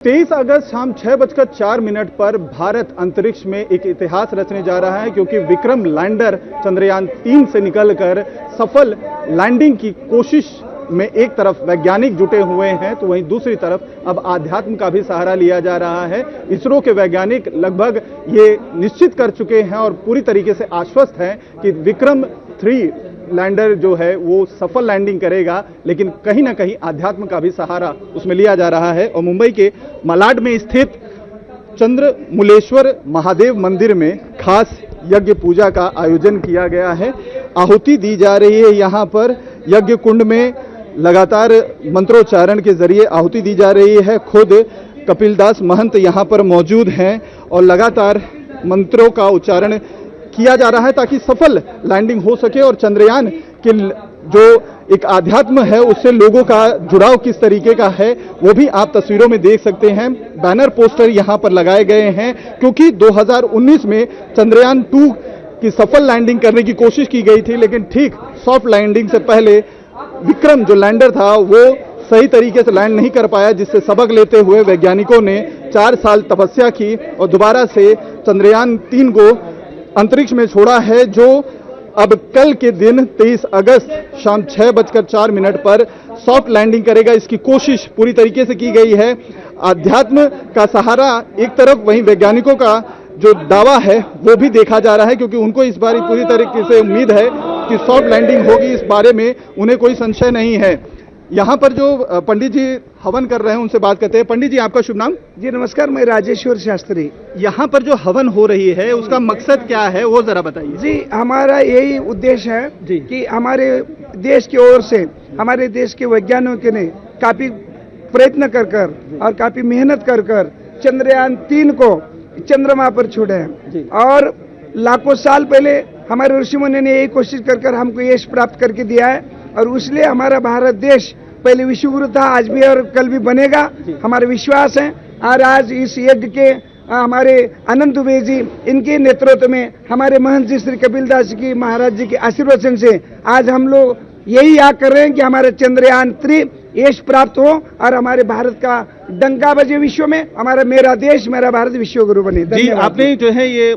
23 अगस्त शाम 6:04 पर भारत अंतरिक्ष में एक इतिहास रचने जा रहा है, क्योंकि विक्रम लैंडर चंद्रयान 3 से निकलकर सफल लैंडिंग की कोशिश में एक तरफ वैज्ञानिक जुटे हुए हैं, तो वहीं दूसरी तरफ अब आध्यात्म का भी सहारा लिया जा रहा है। इसरो के वैज्ञानिक लगभग ये निश्चित कर चुके हैं और पूरी तरीके से आश्वस्त हैं कि विक्रम 3 लैंडर जो है वो सफल लैंडिंग करेगा, लेकिन कहीं ना कहीं आध्यात्म का भी सहारा उसमें लिया जा रहा है। और मुंबई के मालाड में स्थित चंद्रमूलेश्वर महादेव मंदिर में खास यज्ञ पूजा का आयोजन किया गया है। आहुति दी जा रही है। यहाँ पर यज्ञ कुंड में लगातार मंत्रोच्चारण के जरिए आहुति दी जा रही है। खुद कपिलदास महंत यहाँ पर मौजूद हैं और लगातार मंत्रों का उच्चारण किया जा रहा है ताकि सफल लैंडिंग हो सके और चंद्रयान के जो एक आध्यात्म है उससे लोगों का जुड़ाव किस तरीके का है वो भी आप तस्वीरों में देख सकते हैं। बैनर पोस्टर यहां पर लगाए गए हैं, क्योंकि 2019 में चंद्रयान 2 की सफल लैंडिंग करने की कोशिश की गई थी, लेकिन ठीक सॉफ्ट लैंडिंग से पहले विक्रम जो लैंडर था वो सही तरीके से लैंड नहीं कर पाया, जिससे सबक लेते हुए वैज्ञानिकों ने 4 साल तपस्या की और दोबारा से चंद्रयान 3 को अंतरिक्ष में छोड़ा है, जो अब कल के दिन 23 अगस्त शाम 6:04 पर सॉफ्ट लैंडिंग करेगा। इसकी कोशिश पूरी तरीके से की गई है। आध्यात्म का सहारा एक तरफ, वहीं वैज्ञानिकों का जो दावा है वो भी देखा जा रहा है, क्योंकि उनको इस बार पूरी तरीके से उम्मीद है कि सॉफ्ट लैंडिंग होगी। इस बारे में उन्हें कोई संशय नहीं है। यहाँ पर जो पंडित जी हवन कर रहे हैं उनसे बात करते हैं। पंडित जी, आपका शुभ नाम? जी नमस्कार, मैं राजेश्वर शास्त्री। यहाँ पर जो हवन हो रही है उसका मकसद क्या है वो जरा बताइए। जी, हमारा यही उद्देश्य है कि हमारे देश की ओर से हमारे देश के वैज्ञानिकों ने काफी प्रयत्न कर और काफी मेहनत कर चंद्रयान 3 को चंद्रमा पर छोड़े हैं, और लाखों साल पहले हमारे ऋषि मुनि ने यही कोशिश कर हमको यश प्राप्त करके दिया है। और इसलिए हमारा भारत देश पहले विश्वगुरु था, आज भी और कल भी बनेगा, हमारा विश्वास है। और आज इस यज्ञ के हमारे अनंत दुबे जी, इनके नेतृत्व में हमारे महंत जी श्री कपिलदास जी महाराज जी के आशीर्वचन से आज हम लोग यही याद कर रहे हैं कि हमारे चंद्रयान 3 यश प्राप्त हो और हमारे भारत का डंका बजे विश्व में, हमारा मेरा देश मेरा भारत विश्व गुरु बने। जी, आपने जो है ये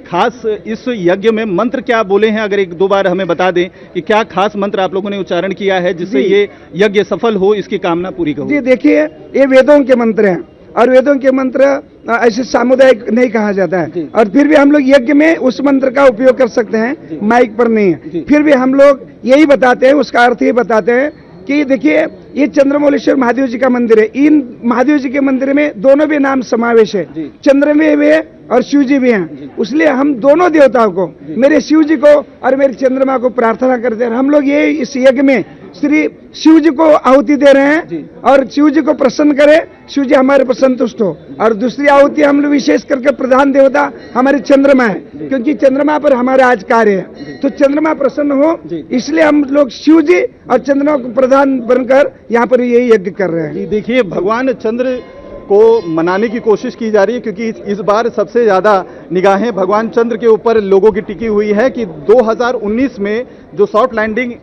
खास इस यज्ञ में मंत्र क्या बोले हैं, अगर 1-2 बार हमें बता दें कि क्या खास मंत्र आप लोगों ने उच्चारण किया है जिससे ये यज्ञ सफल हो, इसकी कामना पूरी करो। जी देखिए, ये वेदों के मंत्र हैं और वेदों के मंत्र ऐसे सामुदायिक नहीं कहा जाता है, और फिर भी हम लोग यज्ञ में उस मंत्र का उपयोग कर सकते हैं, माइक पर नहीं है। फिर भी हम लोग यही बताते हैं, उसका अर्थ ये बताते हैं कि देखिए ये चंद्रमौलेश्वर महादेव जी का मंदिर है। इन महादेव जी के मंदिर में दोनों भी नाम समावेश है, चंद्र में भी है और शिव जी भी हैं। इसलिए हम दोनों देवताओं को, मेरे शिव जी को और मेरी चंद्रमा को प्रार्थना करते हैं। हम लोग ये इस यज्ञ में श्री शिव जी को आहुति दे रहे हैं और शिव जी को प्रसन्न करें, शिव जी हमारे पर संतुष्ट हो। और दूसरी आहुति हम लोग विशेष करके प्रधान देवता हमारे चंद्रमा है, क्योंकि चंद्रमा पर हमारा आज कार्य है, तो चंद्रमा प्रसन्न हो, इसलिए हम लोग शिव जी और चंद्रमा को प्रधान बनकर यहाँ पर यही यज्ञ कर रहे हैं। देखिए, भगवान चंद्र को मनाने की कोशिश की जा रही है, क्योंकि इस बार सबसे ज्यादा निगाहें भगवान चंद्र के ऊपर लोगों की टिकी हुई है कि 2019 में जो सॉफ्ट लैंडिंग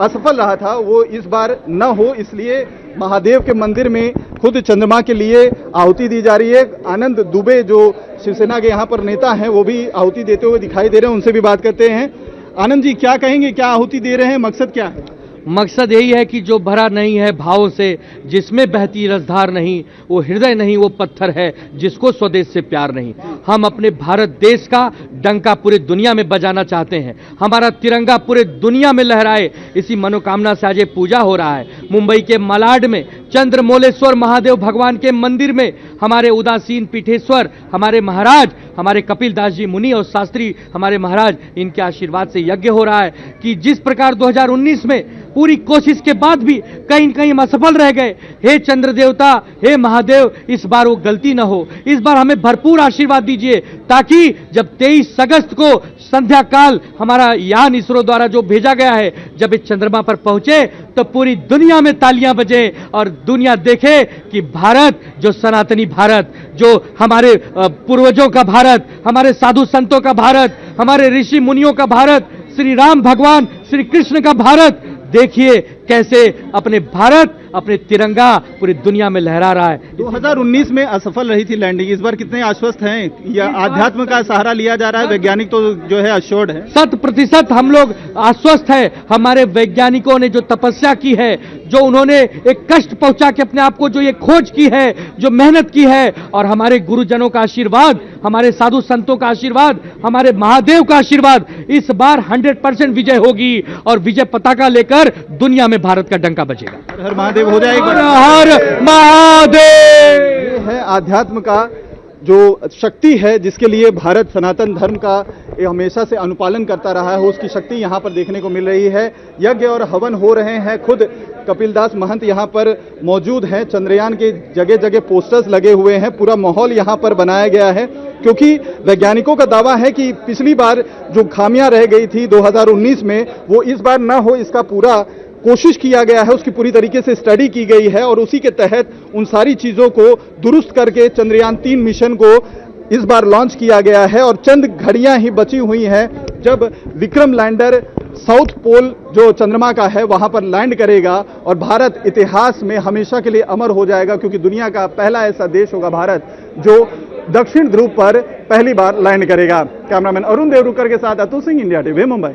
असफल रहा था वो इस बार न हो, इसलिए महादेव के मंदिर में खुद चंद्रमा के लिए आहुति दी जा रही है। आनंद दुबे जो शिवसेना के यहाँ पर नेता हैं वो भी आहुति देते हुए दिखाई दे रहे हैं, उनसे भी बात करते हैं। आनंद जी, क्या कहेंगे, क्या आहुति दे रहे हैं, मकसद क्या है? मकसद यही है कि जो भरा नहीं है भावों से, जिसमें बहती रसधार नहीं, वो हृदय नहीं, वो पत्थर है जिसको स्वदेश से प्यार नहीं। हम अपने भारत देश का डंका पूरी दुनिया में बजाना चाहते हैं, हमारा तिरंगा पूरे दुनिया में लहराए, इसी मनोकामना से आज ये पूजा हो रहा है। मुंबई के मालाड में चंद्रमौलेश्वर महादेव भगवान के मंदिर में हमारे उदासीन पीठेश्वर, हमारे महाराज, हमारे कपिलदास जी मुनि और शास्त्री हमारे महाराज, इनके आशीर्वाद से यज्ञ हो रहा है कि जिस प्रकार 2019 में पूरी कोशिश के बाद भी कहीं न कहीं हम असफल रह गए, हे चंद्र देवता, हे महादेव, इस बार वो गलती न हो। इस बार हमें भरपूर आशीर्वाद दीजिए, ताकि जब 23 अगस्त को संध्या काल हमारा यान इसरो द्वारा जो भेजा गया है, जब इस चंद्रमा पर पहुंचे तो पूरी दुनिया में तालियां बजे और दुनिया देखे कि भारत, जो सनातनी भारत, जो हमारे पूर्वजों का भारत, हमारे साधु संतों का भारत, हमारे ऋषि मुनियों का भारत, श्री राम भगवान श्री कृष्ण का भारत, देखिए कैसे अपने भारत, अपने तिरंगा पूरी दुनिया में लहरा रहा है। 2019 में असफल रही थी लैंडिंग, इस बार कितने आश्वस्त हैं? या आध्यात्म का सहारा लिया जा रहा है? वैज्ञानिक तो जो है अश्योर्ड है। 100% हम लोग आश्वस्त है। हमारे वैज्ञानिकों ने जो तपस्या की है, जो उन्होंने एक कष्ट पहुंचा के अपने आप को जो ये खोज की है, जो मेहनत की है, और हमारे गुरुजनों का आशीर्वाद, हमारे साधु संतों का आशीर्वाद, हमारे महादेव का आशीर्वाद, इस बार 100% विजय होगी और विजय पताका लेकर दुनिया में भारत का डंका बजेगा। हर महादेव हो जाएगा। हर महादेव। ये है आध्यात्म का जो शक्ति है, जिसके लिए भारत सनातन धर्म का ये हमेशा से अनुपालन करता रहा है, उसकी शक्ति यहाँ पर देखने को मिल रही है। यज्ञ और हवन हो रहे हैं, खुद कपिलदास महंत यहाँ पर मौजूद हैं। चंद्रयान के जगह जगह पोस्टर्स लगे हुए हैं, पूरा माहौल यहाँ पर बनाया गया है, क्योंकि वैज्ञानिकों का दावा है कि पिछली बार जो खामियां रह गई थी 2019 में, वो इस बार ना हो, इसका पूरा कोशिश किया गया है, उसकी पूरी तरीके से स्टडी की गई है और उसी के तहत उन सारी चीजों को दुरुस्त करके चंद्रयान 3 मिशन को इस बार लॉन्च किया गया है। और चंद घड़ियां ही बची हुई हैं जब विक्रम लैंडर साउथ पोल जो चंद्रमा का है वहां पर लैंड करेगा और भारत इतिहास में हमेशा के लिए अमर हो जाएगा, क्योंकि दुनिया का पहला ऐसा देश होगा भारत जो दक्षिण ध्रुव पर पहली बार लैंड करेगा। कैमरामैन अरुण देवरुकर के साथ अतुल सिंह, इंडिया टीवी, मुंबई।